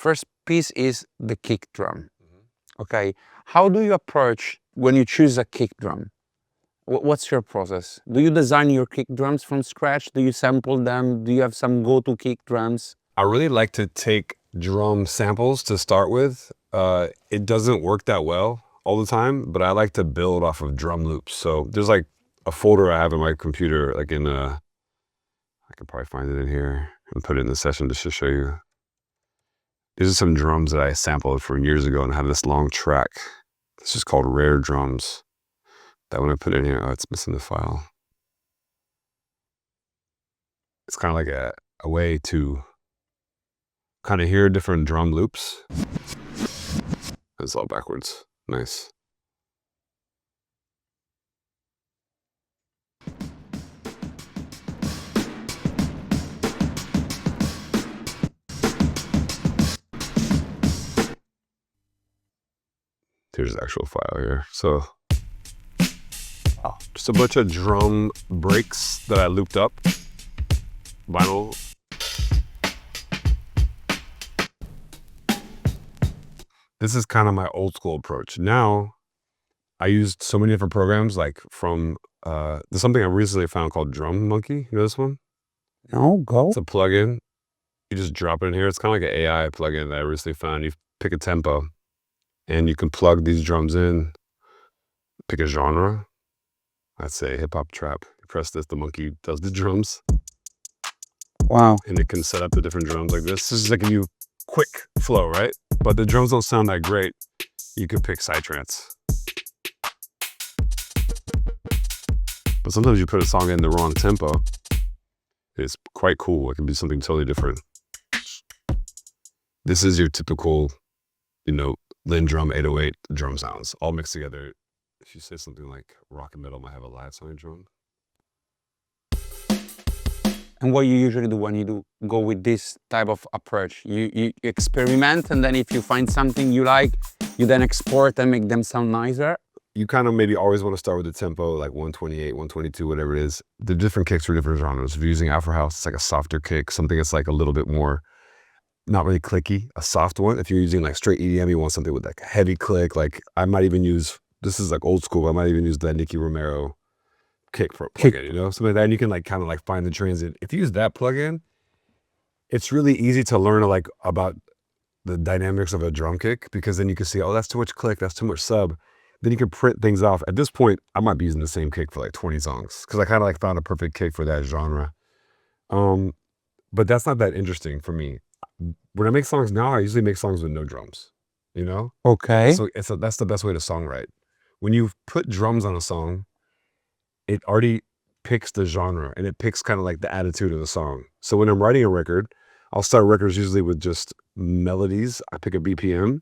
first piece is the kick drum. Okay, how do you approach when you choose a kick drum? What's your process? Do you design your kick drums from scratch? Do you sample them? Do you have some go-to kick drums? I really like to take drum samples to start with. It doesn't work that well all the time, but I like to build off of drum loops. So there's like a folder I have in my computer, like in I could probably find it in here and put it in the session just to show you. These are some drums that I sampled from years ago and I have this long track. This is called Rare Drums. That when I put it in here, oh, it's missing the file. It's kind of like a way to kind of hear different drum loops. It's all backwards. Nice. Here's the actual file here. So, just a bunch of drum breaks that I looped up. Vinyl. This is kind of my old school approach. Now, I used so many different programs, like from, there's something I recently found called Drum Monkey. You know this one? No, go. It's a plugin. You just drop it in here. It's kind of like an AI plugin that I recently found. You pick a tempo and you can plug these drums in, pick a genre. I'd say hip hop trap. You press this, the monkey does the drums. Wow. And it can set up the different drums like this. This is like a new quick flow, right? But the drums don't sound that great. You could pick psytrance. But sometimes you put a song in the wrong tempo. It's quite cool. It can be something totally different. This is your typical, Lin drum 808 drum sounds all mixed together. If you say something like rock and metal might have a live sounding drum. And what you usually do when you go with this type of approach? You experiment, and then if you find something you like, you then export and make them sound nicer? You kind of maybe always want to start with the tempo, like 128, 122, whatever it is. The different kicks for different genres. If you're using Afro House, it's like a softer kick, something that's like a little bit more, not really clicky, a soft one. If you're using like straight EDM, you want something with like a heavy click. Like I might even use, this is like old school, I might even use the Nicky Romero kick for a plugin, something like that. And you can like kind of like find the transit. If you use that plugin, it's really easy to learn like about the dynamics of a drum kick, because then you can see, oh, that's too much click, that's too much sub. Then you can print things off. At this point, I might be using the same kick for like 20 songs because I kind of like found a perfect kick for that genre. But that's not that interesting for me. When I make songs now, I usually make songs with no drums, Okay. So that's the best way to songwrite. When you put drums on a song, it already picks the genre and it picks kind of like the attitude of the song. So when I'm writing a record, I'll start records usually with just melodies. I pick a BPM,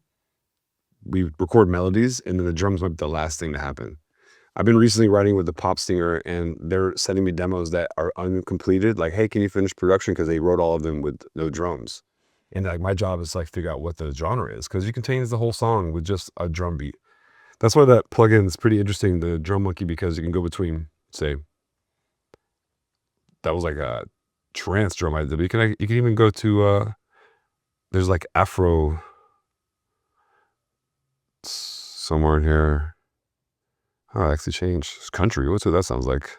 we record melodies, and then the drums might be the last thing to happen. I've been recently writing with the pop singer and they're sending me demos that are uncompleted. Like, hey, can you finish production? Because they wrote all of them with no drums. And like my job is to like figure out what the genre is, because you can change the whole song with just a drum beat. That's why that plugin is pretty interesting, the Drum Monkey, because you can go between, say, that was like a trance drum I did. But you can even go to there's like Afro somewhere in here. Oh, I actually changed. It's country. What's what that sounds like?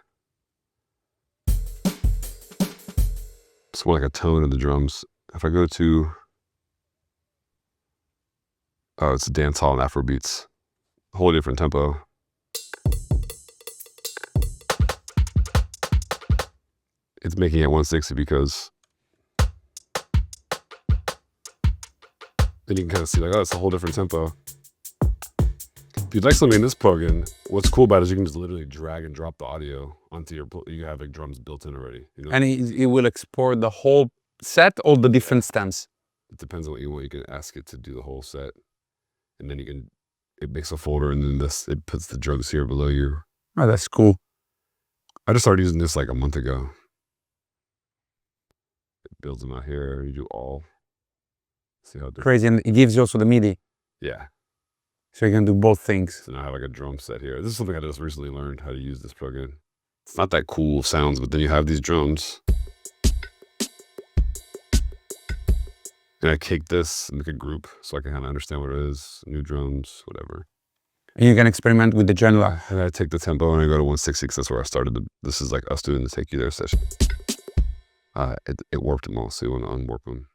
It's more like a tone of the drums. If I go to, oh, it's dance hall and Afro beats. Whole different tempo. It's making it 160 because then you can kind of see like, oh, it's a whole different tempo. If you'd like something in this plugin, what's cool about it is you can just literally drag and drop the audio onto you have like drums built in already. And it will export the whole set, all the different stems? It depends on what you want. You can ask it to do the whole set, and then it makes a folder, and then it puts the drums here below you. Oh, that's cool. I just started using this like a month ago. It builds them out here. You do all. See how crazy, and it gives you also the MIDI. Yeah. So you can do both things. So now I have like a drum set here. This is something I just recently learned how to use this plugin. It's not that cool sounds, but then you have these drums. And I kick this and make a group so I can kind of understand what it is, new drums, whatever. And you can experiment with the genre. And I take the tempo and I go to 160 because that's where I started. This is like us doing the Take You There session. It warped them all, so you want to unwarp them.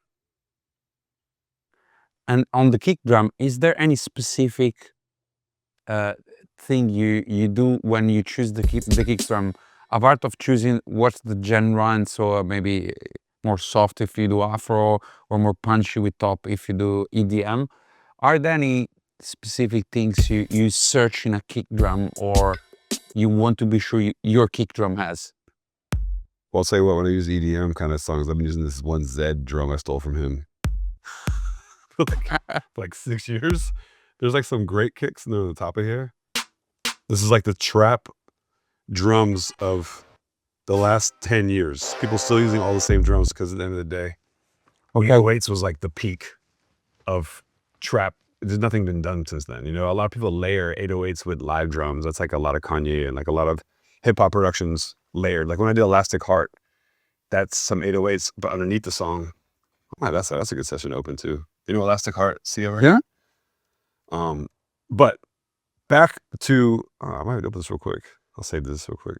And on the kick drum, is there any specific thing you do when you choose the kick drum? Apart of choosing what's the genre, and so maybe more soft if you do Afro, or more punchy with top if you do EDM, are there any specific things you search in a kick drum, or you want to be sure your kick drum has? Well, I'll tell you what, when I use EDM kind of songs, I've been using this one Zed drum I stole from him for like 6 years. There's like some great kicks and they're on the top of here. This is like the trap drums of the last 10 years. People still using all the same drums because at the end of the day, Okay. 808s was like the peak of trap. There's nothing been done since then. You know, a lot of people layer 808s with live drums. That's like a lot of Kanye and like a lot of hip hop productions layered. Like when I did Elastic Heart, that's some 808s, but underneath the song, oh, that's a good session to open too. You know, Elastic Heart, see over Yeah. But back to, I might open this real quick. I'll save this real quick.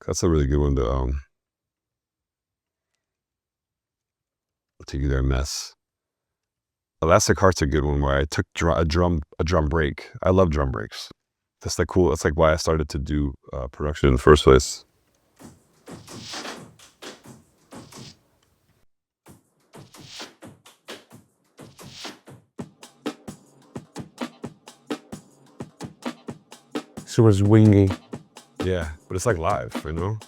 That's a really good one to, I'll take you there, mess. Elastic Heart's a good one where I took a drum break. I love drum breaks. That's like cool. That's like why I started to do production in the first place. Super swingy. Yeah, but it's like live, you know?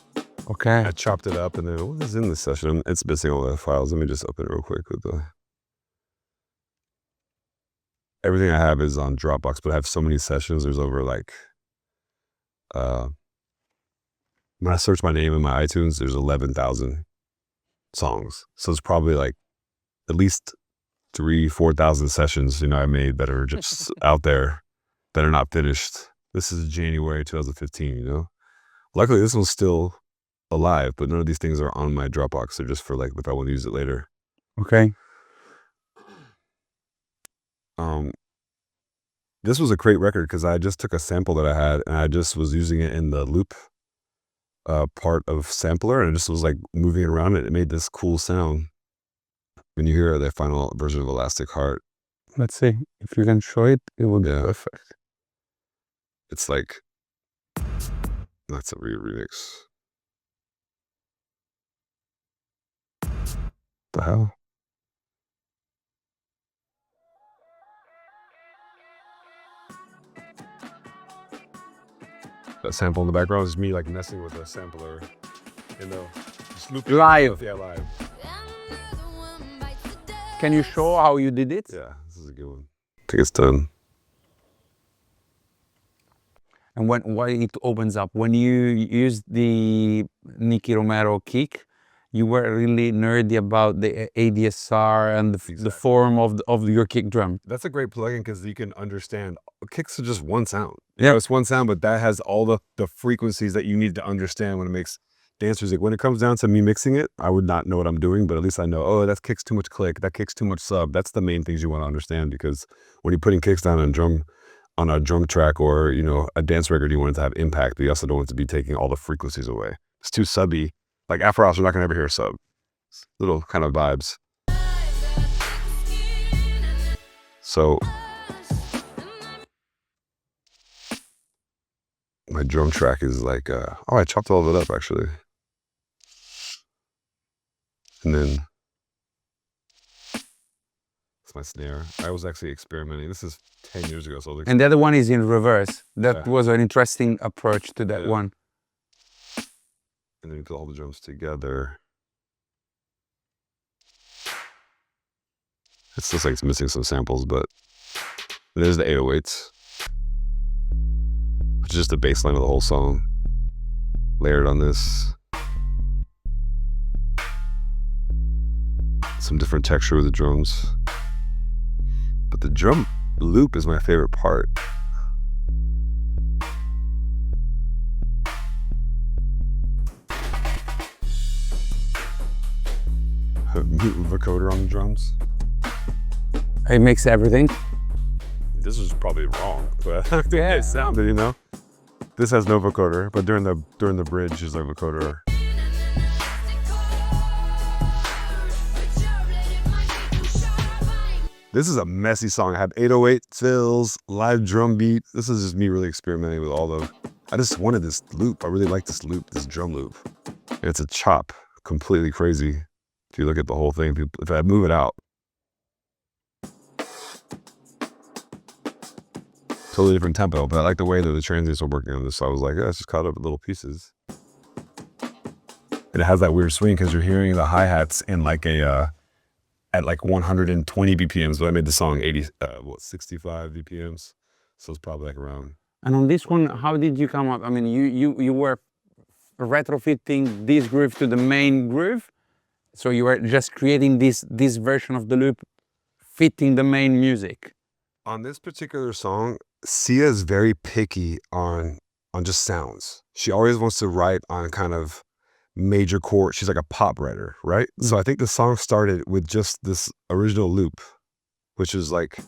Okay. I chopped it up and then what is in this session? It's missing all the files. Let me just open it real quick with the... Everything I have is on Dropbox, but I have so many sessions. There's over like, when I search my name in my iTunes, there's 11,000 songs. So it's probably like at least 3,000-4,000 sessions, you know, I made that are just out there that are not finished. This is January 2015, you know? Luckily, this one's still alive, but none of these things are on my Dropbox. They're just for like, if I want to use it later. Okay. This was a great record because I just took a sample that I had and I just was using it in the loop part of sampler and it just was like moving it around and it made this cool sound. When you hear the final version of Elastic Heart. Let's see if you can show it. It would be perfect. It's like, that's a remix. The hell? That sample in the background is me like messing with a sampler, you know, just looping Live. Yeah, live. Can you show how you did it? Yeah, this is a good one. I think it's done. And why it opens up, when you used the Nicky Romero kick, you were really nerdy about the ADSR and the form of your kick drum. That's a great plugin because you can understand kicks are just one sound. Yeah, you know, it's one sound, but that has all the frequencies that you need to understand when it makes dance music. When it comes down to me mixing it, I would not know what I'm doing, but at least I know, oh, that kicks too much click, that kicks too much sub. That's the main things you want to understand because when you're putting kicks down on a drum track or, you know, a dance record, you want it to have impact, but you also don't want it to be taking all the frequencies away. It's too subby. Like Afro House, you're not gonna ever hear a sub. It's little kind of vibes. So my drum track is like, oh, I chopped all of it up actually. And then it's my snare. I was actually experimenting. This is 10 years ago. So and the other one is in reverse. That was an interesting approach to that one. And then you put all the drums together. It looks like it's missing some samples, but there's the 808s. Which is just the bass line of the whole song. Layered on this. Some different texture with the drums. But the drum loop is my favorite part. vocoder on the drums. It makes everything. This is probably wrong, but I think it sounded, you know. This has no vocoder, but during the bridge is a vocoder. This is a messy song. I have 808 fills, live drum beat. This is just me really experimenting with all of. I just wanted this loop. I really like this loop, this drum loop. And it's a chop, completely crazy. If you look at the whole thing, if I move it out, totally different tempo. But I like the way that the transients are working on this. So I was like, yeah, it's just caught up in little pieces. And it has that weird swing because you're hearing the hi-hats in like a at like 120 BPMs, but I made the song 65 BPMs. So it's probably like around. And on this one, how did you come up? I mean, you were retrofitting this groove to the main groove. So you were just creating this version of the loop fitting the main music. On this particular song, Sia is very picky on just sounds. She always wants to write on kind of major chord. She's like a pop writer, right? So I think the song started with just this original loop, which is like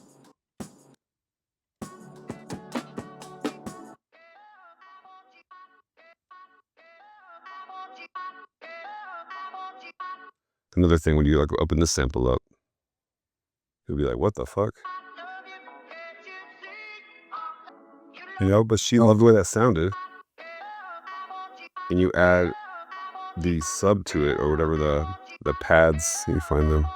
another thing. When you like open this sample up, you'll be like, what the fuck? You know, but she loved the way that sounded. And you add the sub to it, or whatever the pads, you find them.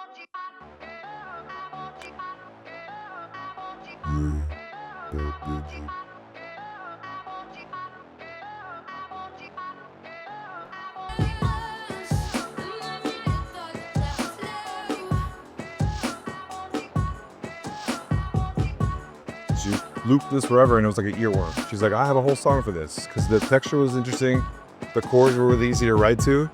She looped this forever and it was like an earworm. She's like, I have a whole song for this because the texture was interesting. The chords were really easy to write to,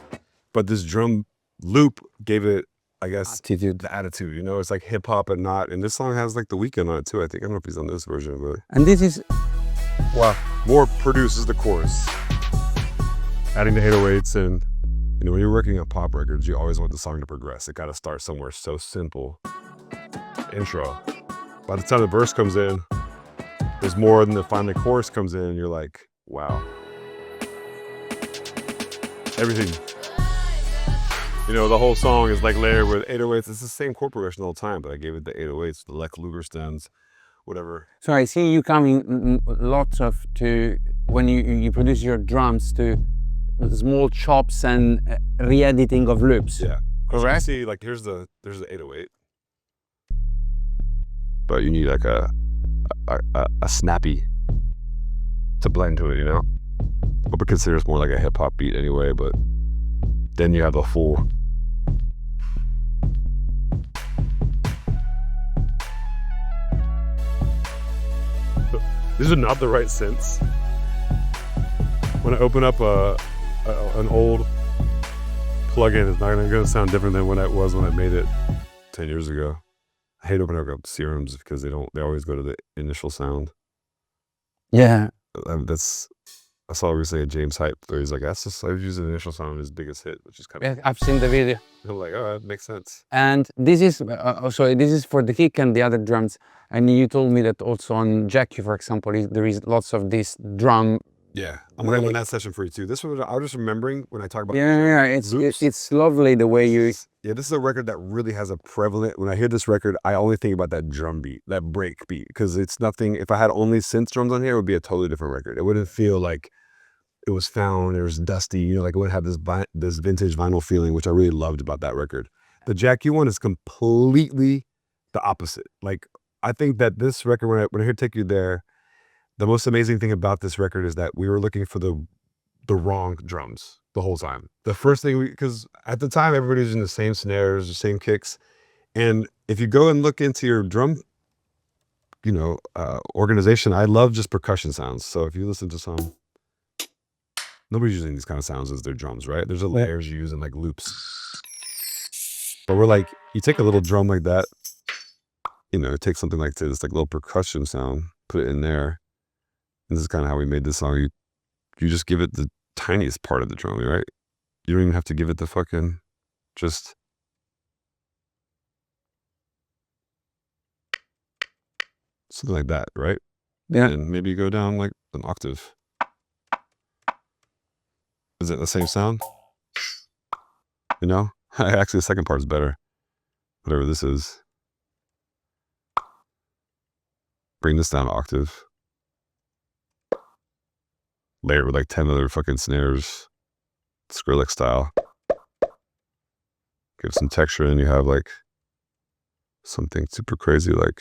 but this drum loop gave it, I guess, Attitude. the attitude, you know, it's like hip hop and not. And this song has like The Weeknd on it too, I think. I don't know if he's on this version, but. And this is. Wow. More produces the chorus. Adding the 808s and, you know, when you're working on pop records, you always want the song to progress. It got to start somewhere so simple. Intro. By the time the verse comes in, there's more than the final chorus comes in and you're like, wow. Everything. You know, the whole song is like layered with 808s. It's the same chord progression all the time, but I gave it the 808s, the Lex Luger stems, whatever. So I see you coming lots of to when you produce your drums to small chops and re-editing of loops. Yeah. Correct. See, like there's the 808, but you need like a snappy to blend to it, you know. What we consider it's more like a hip hop beat anyway, but then you have the full. These are not the right synths. When I open up an old plugin, it's not going to sound different than when it was when I made it 10 years ago. I hate opening up serums because they always go to the initial sound. Yeah. I saw recently a James Hype where he's like, I use the initial sound of his biggest hit, which is kind of. Yeah, I've seen the video. I'm like, oh, that makes sense. And this is this is for the kick and the other drums. And you told me that also on Jackie, for example, there is lots of this drum. Yeah, I'm gonna run that session for you too. This one, I was just remembering when I talk about. Yeah, it's lovely the way you. Yeah, this is a record that really has a prevalent. When I hear this record, I only think about that drum beat, that break beat, because it's nothing. If I had only synth drums on here, it would be a totally different record. It wouldn't feel like it was found. It was dusty. You know, like it would have this vintage vinyl feeling, which I really loved about that record. The Jack U one is completely the opposite. Like I think that this record, when I hear Take You There, the most amazing thing about this record is that we were looking for the wrong drums the whole time. The first thing because at the time everybody was using the same snares, the same kicks, and if you go and look into your drum, you know, organization, I love just percussion sounds. So if you listen to some, nobody's using these kind of sounds as their drums, right? There's a layers you use in like loops, but we're like, you take a little drum like that, you know, take something like this, like little percussion sound, put it in there. And this is kind of how we made this song. You just give it the tiniest part of the drum, right? You don't even have to give it the fucking, just something like that, right? Yeah. And maybe you go down like an octave. Is it the same sound? You know? Actually, the second part is better. Whatever this is. Bring this down an octave. Layer it with like 10 other fucking snares. Skrillex style. Give some texture and you have like something super crazy like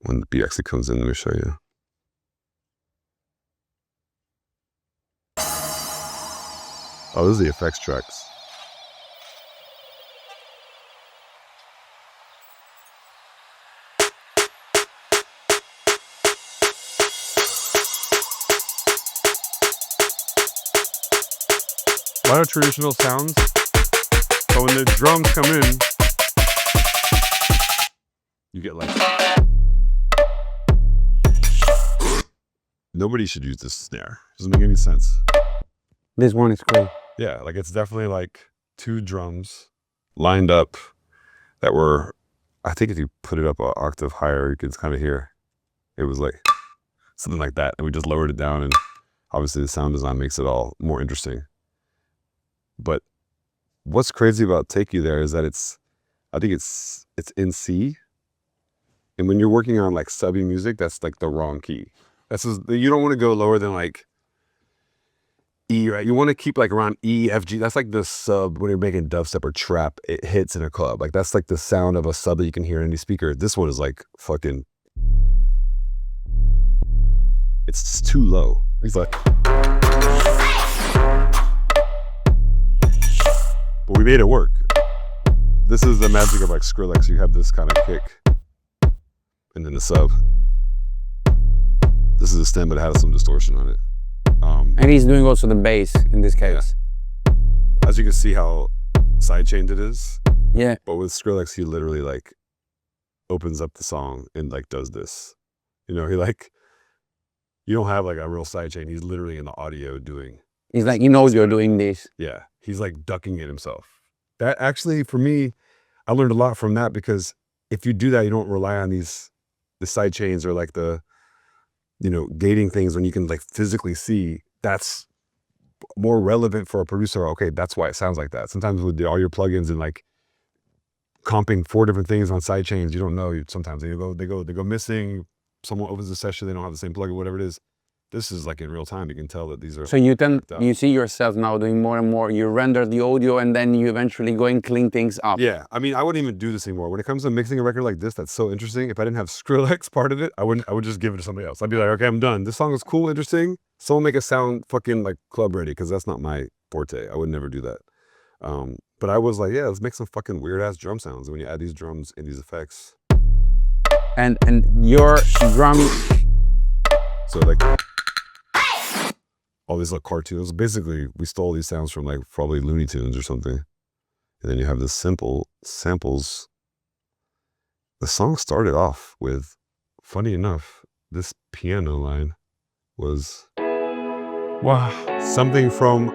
when the beat actually comes in. Let me show you. Oh, those are the effects tracks. A lot of traditional sounds, but when the drums come in, you get like... Nobody should use this snare. Doesn't make any sense. This one is cool. Yeah, like it's definitely like two drums lined up that were, I think if you put it up an octave higher, you can kind of hear. It was like something like that. And we just lowered it down and obviously the sound design makes it all more interesting. But what's crazy about Take You There is that I think it's in C. And when you're working on like subby music, that's like the wrong key. You don't want to go lower than like E, right? You want to keep like around E, F, G. That's like the sub when you're making dubstep or trap, it hits in a club. Like that's like the sound of a sub that you can hear in any speaker. This one is like fucking, it's too low. It's like, but we made it work. This is the magic of like Skrillex. You have this kind of kick and then the sub. This is a stem, but it has some distortion on it. And he's doing also the bass in this case. Yeah. As you can see how sidechained it is. Yeah. But with Skrillex, he literally like opens up the song and like does this. You know, he like, you don't have like a real sidechain. He's literally in the audio doing. He's like, he knows you're doing this. Yeah. He's like ducking it himself. That actually, for me, I learned a lot from that because if you do that, you don't rely on the side chains or like the, you know, gating things when you can like physically see. That's more relevant for a producer. Okay, that's why it sounds like that. Sometimes with all your plugins and like comping 4 different things on side chains, you don't know. Sometimes they go missing. Someone opens a session, they don't have the same plugin, whatever it is. This is like in real time. You can tell that these are. So you see yourself now doing more and more. You render the audio and then you eventually go and clean things up. Yeah, I mean, I wouldn't even do this anymore. When it comes to mixing a record like this, that's so interesting. If I didn't have Skrillex part of it, I would just give it to somebody else. I'd be like, okay, I'm done. This song is cool, interesting. Someone make it sound fucking like club ready, because that's not my forte. I would never do that. But I was like, yeah, let's make some fucking weird ass drum sounds. And when you add these drums and these effects, and your drum. So like all these like cartoons. Basically, we stole these sounds from like probably Looney Tunes or something. And then you have the simple samples. The song started off with, funny enough, this piano line was something from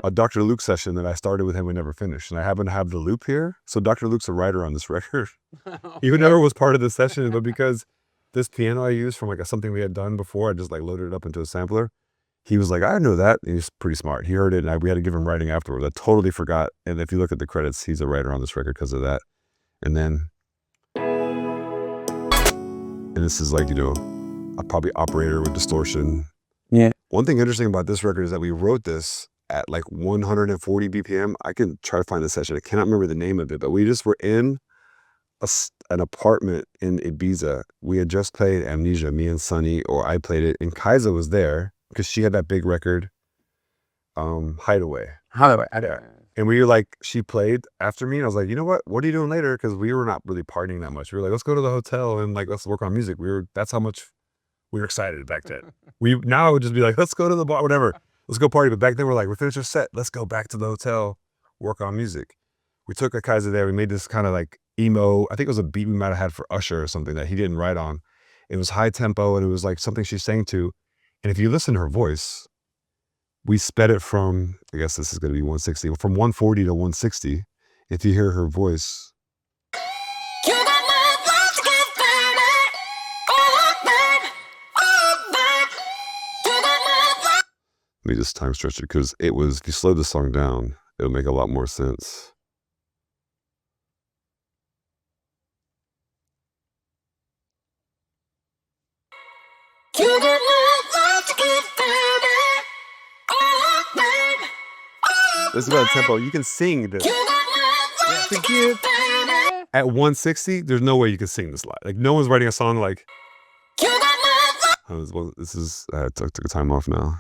a Dr. Luke session that I started with him and never finished. And I happen to have the loop here. So Dr. Luke's a writer on this record. He never was part of the session, but because this piano I used from like something we had done before, I just like loaded it up into a sampler. He was like, I know that. And he's pretty smart. He heard it and we had to give him writing afterwards. I totally forgot. And if you look at the credits, he's a writer on this record because of that. And then, and this is like, you know, a probably operator with distortion. Yeah. One thing interesting about this record is that we wrote this at like 140 BPM. I can try to find the session. I cannot remember the name of it, but we just were in an apartment in Ibiza. We had just played Amnesia, me and Sonny, or I played it, and Kaisa was there because she had that big record, Hideaway. Yeah. And we were like, she played after me, and I was like, you know what are you doing later? Because we were not really partying that much. We were like, let's go to the hotel and like, let's work on music. That's how much we were excited back then. Now I would just be like, let's go to the bar, whatever. Let's go party. But back then we're like, we're finished our set. Let's go back to the hotel, work on music. We took a Kaiser there. We made this kind of like emo, I think it was a beat we might have had for Usher or something that he didn't write on. It was high tempo and it was like something she sang to. And if you listen to her voice, we sped it from, I guess this is going to be 160, from 140 to 160. If you hear her voice. Let me just time stretch it because it was, if you slow the song down, it'll make a lot more sense. This is about a tempo. You can sing this. At 160, there's no way you can sing this live. Like, no one's writing a song like. Well, this is. I took a time off now.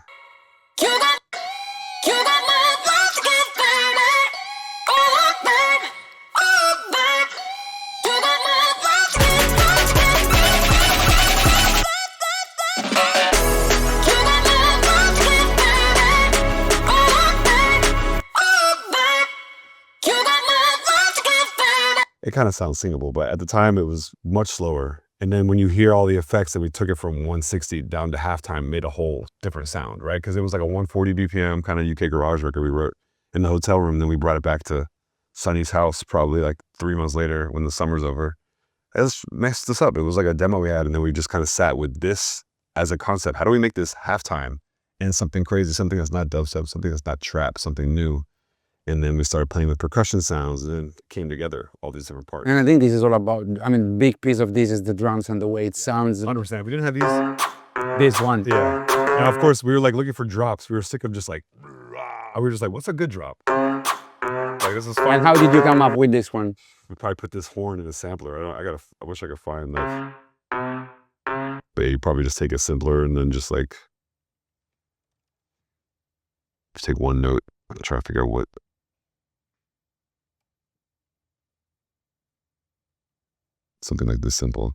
It kind of sounds singable, but at the time it was much slower. And then when you hear all the effects that we took it from 160 down to halftime, made a whole different sound, right? Because it was like a 140 BPM kind of UK garage record we wrote in the hotel room. Then we brought it back to Sonny's house probably like 3 months later when the summer's over. It just messed us up. It was like a demo we had, and then we just kind of sat with this as a concept. How do we make this halftime and something crazy, something that's not dubstep, something that's not trap, something new? And then we started playing with percussion sounds, and then it came together, all these different parts. And I think this is all about, I mean, big piece of this is the drums and the way it sounds. 100%. If we didn't have these. This one. Yeah. Now, of course, we were like looking for drops. We were sick of just like, we were just like, what's a good drop? Like, this is fun. And how did you come up with this one? We probably put this horn in a sampler. I wish I could find that. But you probably just take a simpler and then just like, just take one note and try to figure out what. Something like this simple.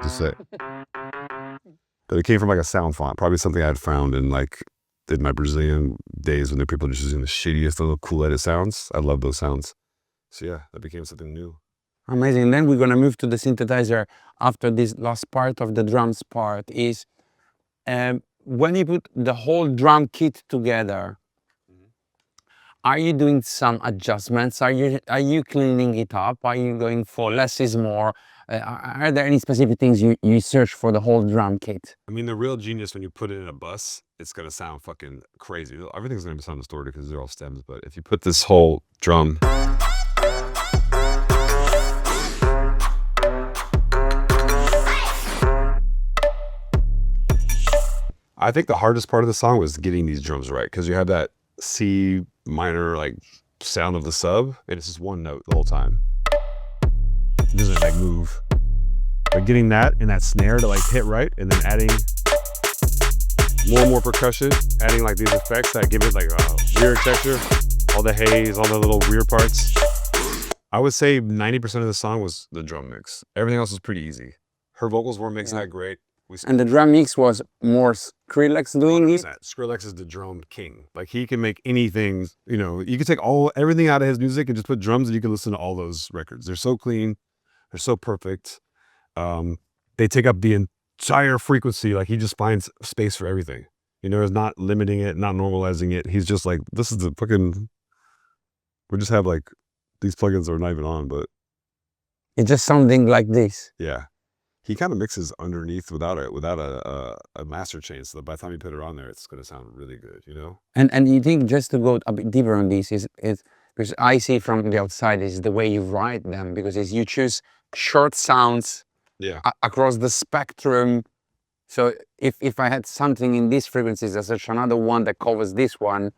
Just say. But it came from like a sound font, probably something I had found in like in my Brazilian days when the people were just using the shittiest little cool edit sounds. I love those sounds. So yeah, that became something new. Amazing. And then we're going to move to the synthesizer after this last part of the drums part is when you put the whole drum kit together, are you doing some adjustments? Are you cleaning it up? Are you going for less is more? Are there any specific things you search for the whole drum kit? I mean, the real genius when you put it in a bus, it's going to sound fucking crazy. Everything's going to sound distorted because they're all stems. But if you put this whole drum... I think the hardest part of the song was getting these drums right, because you have that C minor like sound of the sub, and it's just one note the whole time. It doesn't like move. But getting that and that snare to like hit right, and then adding more and more percussion, adding like these effects that give it like a weird texture, all the haze, all the little weird parts. I would say 90% of the song was the drum mix. Everything else was pretty easy. Her vocals weren't mixing that great. And the drum mix was more Skrillex doing it? Skrillex is the drum king. Like, he can make anything, you know, you can take everything out of his music and just put drums and you can listen to all those records. They're so clean. They're so perfect. They take up the entire frequency. Like, he just finds space for everything. You know, he's not limiting it, not normalizing it. He's just like, this is the fucking, we just have like, these plugins are not even on, but. It's just something like this. Yeah. He kind of mixes underneath without a master chain, so that by the time you put it on there, it's going to sound really good, you know? And you think, just to go a bit deeper on this, is because I see from the outside is the way you write them, because you choose short sounds across the spectrum. So if I had something in these frequencies, there's such another one that covers this one,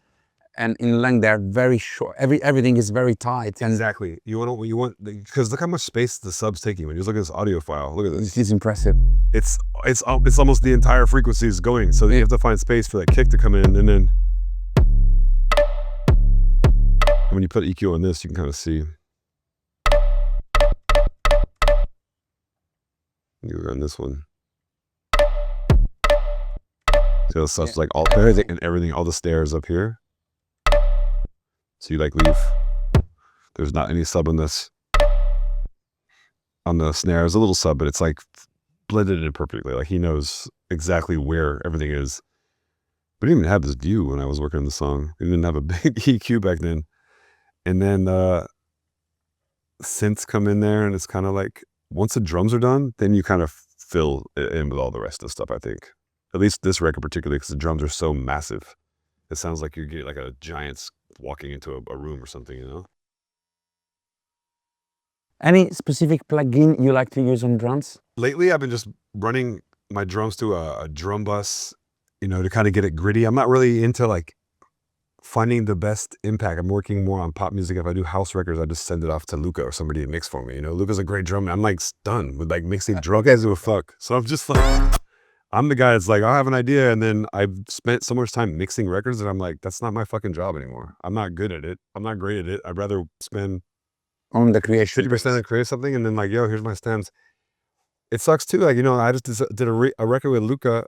and in length they're very short. Everything is very tight. And exactly. You want because look how much space the sub's taking. When you look at this audio file, look at this. This is impressive. It's almost the entire frequency is going. So you have to find space for that kick to come in, and then when you put EQ on this, you can kind of see. You go on this one. So it's like all everything and everything, all the stairs up here. So you like leave. There's not any sub on this. On the snare, there's a little sub, but it's like blended in perfectly. Like, he knows exactly where everything is. We didn't even have this view when I was working on the song. We didn't have a big EQ back then. And then synths come in there, and it's kind of like once the drums are done, then you kind of fill it in with all the rest of the stuff. I think, at least this record particularly, because the drums are so massive. It sounds like you're getting like a giant's walking into a room or something, you know? Any specific plugin you like to use on drums? Lately, I've been just running my drums to a drum bus, you know, to kind of get it gritty. I'm not really into like finding the best impact. I'm working more on pop music. If I do house records, I just send it off to Luca or somebody to mix for me. You know, Luca's a great drummer. I'm like stunned with like mixing drum guys do a fuck. So I'm just like, I'm the guy that's like, I have an idea, and then I've spent so much time mixing records, and I'm like, that's not my fucking job anymore. I'm not good at it. I'm not great at it. I'd rather spend On the creation. 50% to create something, and then like, yo, here's my stems. It sucks too. Like, you know, I just did a record with Luca.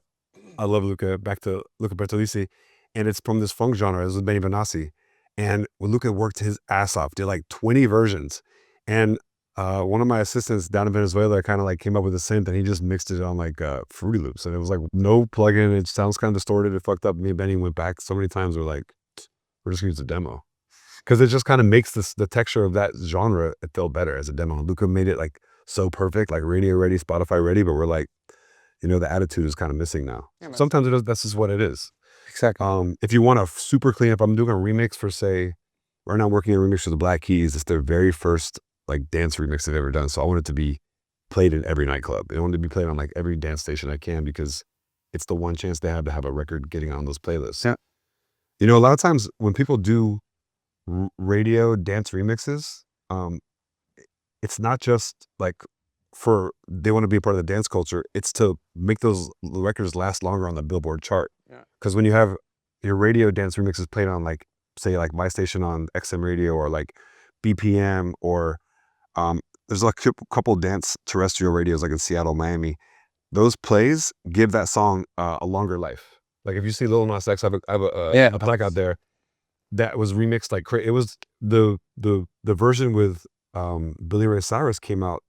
I love Luca. Back to Luca Bertolisi, and it's from this funk genre. This is Benny Benassi, and when Luca worked his ass off, did like 20 versions, and one of my assistants down in Venezuela kind of like came up with a synth, and he just mixed it on like Fruity Loops, and it was like no plugin. It sounds kind of distorted. It fucked up. Me and Benny went back so many times. We're like, we're just gonna use a demo, because it just kind of makes the texture of that genre feel better as a demo. Luca made it like so perfect, like radio ready, Spotify ready, but we're like, you know, the attitude is kind of missing now. Yeah, sometimes it is, that's just what it is. Exactly. If you want to super clean up, I'm doing a remix for, say, right now I'm working on a remix for the Black Keys. It's their very first like dance remix they've ever done. So I want it to be played in every nightclub. I want it to be played on like every dance station I can, because it's the one chance they have to have a record getting on those playlists. Yeah. You know, a lot of times when people do radio dance remixes, it's not just like they want to be a part of the dance culture. It's to make those records last longer on the Billboard chart. Because when you have your radio dance remixes played on like, say, like my station on XM radio, or like BPM, or there's like a couple dance terrestrial radios like in Seattle, Miami. Those plays give that song a longer life. Like if you see Lil Nas X, I have a plaque out there that was remixed like crazy. It was the version with Billy Ray Cyrus came out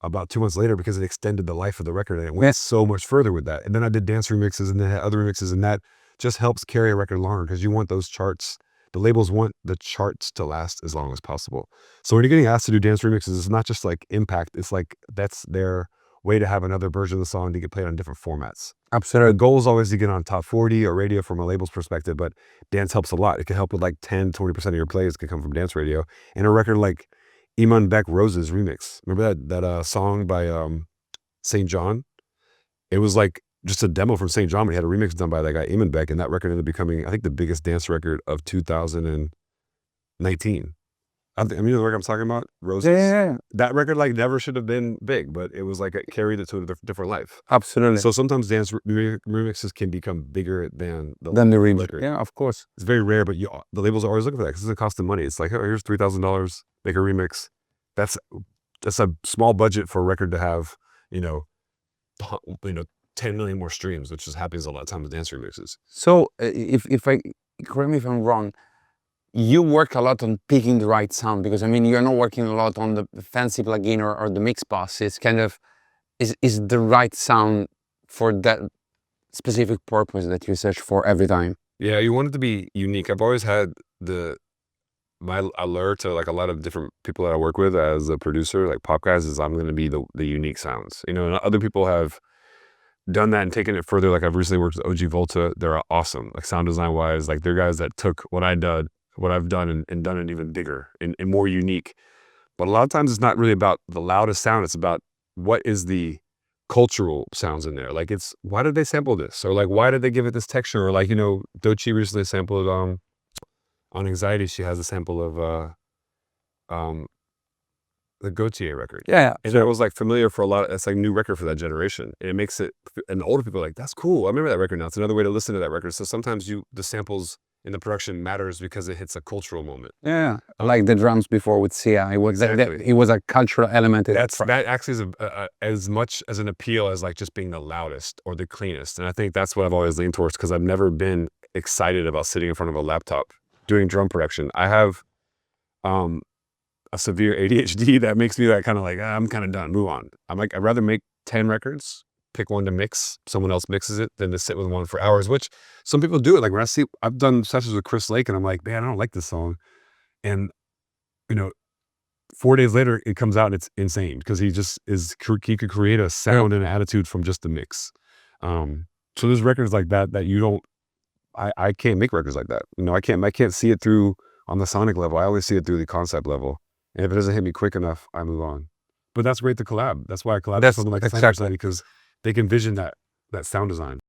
about 2 months later, because it extended the life of the record, and it went so much further with that. And then I did dance remixes, and then had other remixes, and that just helps carry a record longer, because you want those charts. The labels want the charts to last as long as possible. So when you're getting asked to do dance remixes, it's not just like impact. It's like that's their way to have another version of the song to get played on different formats. Absolutely. The goal is always to get on top 40 or radio from a label's perspective, but dance helps a lot. It can help with like 10, 20% of your plays can come from dance radio. And a record like Iman Beck Rose's remix. Remember that song by St. John? It was like just a demo from St. John, but he had a remix done by that guy Iman Beck, and that record ended up becoming, I think, the biggest dance record of 2019. I mean, the record I'm talking about, Roses. Yeah. That record like never should have been big, but it was like it carried it to a different life. Absolutely. So sometimes dance remixes can become bigger than the remix. record. Yeah, of course. It's very rare, but the labels are always looking for that, because it costs them money. It's like, oh, here's $3,000, make a remix. That's a small budget for a record to have, you know, 10 million more streams, which just happens a lot of times with dance remixes. So if I, correct me if I'm wrong, you work a lot on picking the right sound, because I mean, you're not working a lot on the fancy plugin or the mix bus. It's kind of, is the right sound for that specific purpose that you search for every time. Yeah, you want it to be unique. I've always had my allure to like a lot of different people that I work with as a producer, like pop guys, is I'm going to be the unique sounds. You know, and other people have done that and taken it further. Like I've recently worked with OG Volta. They're awesome, like sound design wise. Like they're guys that took what I've done and done it even bigger and more unique. But a lot of times it's not really about the loudest sound. It's about what is the cultural sounds in there. Like it's, why did they sample this? Or like, why did they give it this texture? Or like, you know, Doechii recently sampled on Anxiety. She has a sample of the Gautier record. Yeah. And that was like familiar for a lot. It's like new record for that generation. And it makes it, and older people are like, that's cool. I remember that record now. It's another way to listen to that record. So sometimes the samples in the production matters because it hits a cultural moment. Yeah, like the drums before with Sia. It was Exactly. it was a cultural element. That actually is as much as an appeal as like just being the loudest or the cleanest. And I think that's what I've always leaned towards, because I've never been excited about sitting in front of a laptop doing drum production. I have a severe ADHD that makes me like kind of like, I'm kind of done, move on. I'm like, I'd rather make 10 records pick one to mix, someone else mixes it, then to sit with one for hours, which some people do it. Like when I've done sessions with Chris Lake and I'm like, man, I don't like this song. And, 4 days later it comes out and it's insane because he could create a sound and an attitude from just the mix. So there's records like that you don't, I can't make records like that. I can't see it through on the sonic level. I always see it through the concept level. And if it doesn't hit me quick enough, I move on. But that's great to collab. That's why I collab with something like exactly. because they can vision that sound design.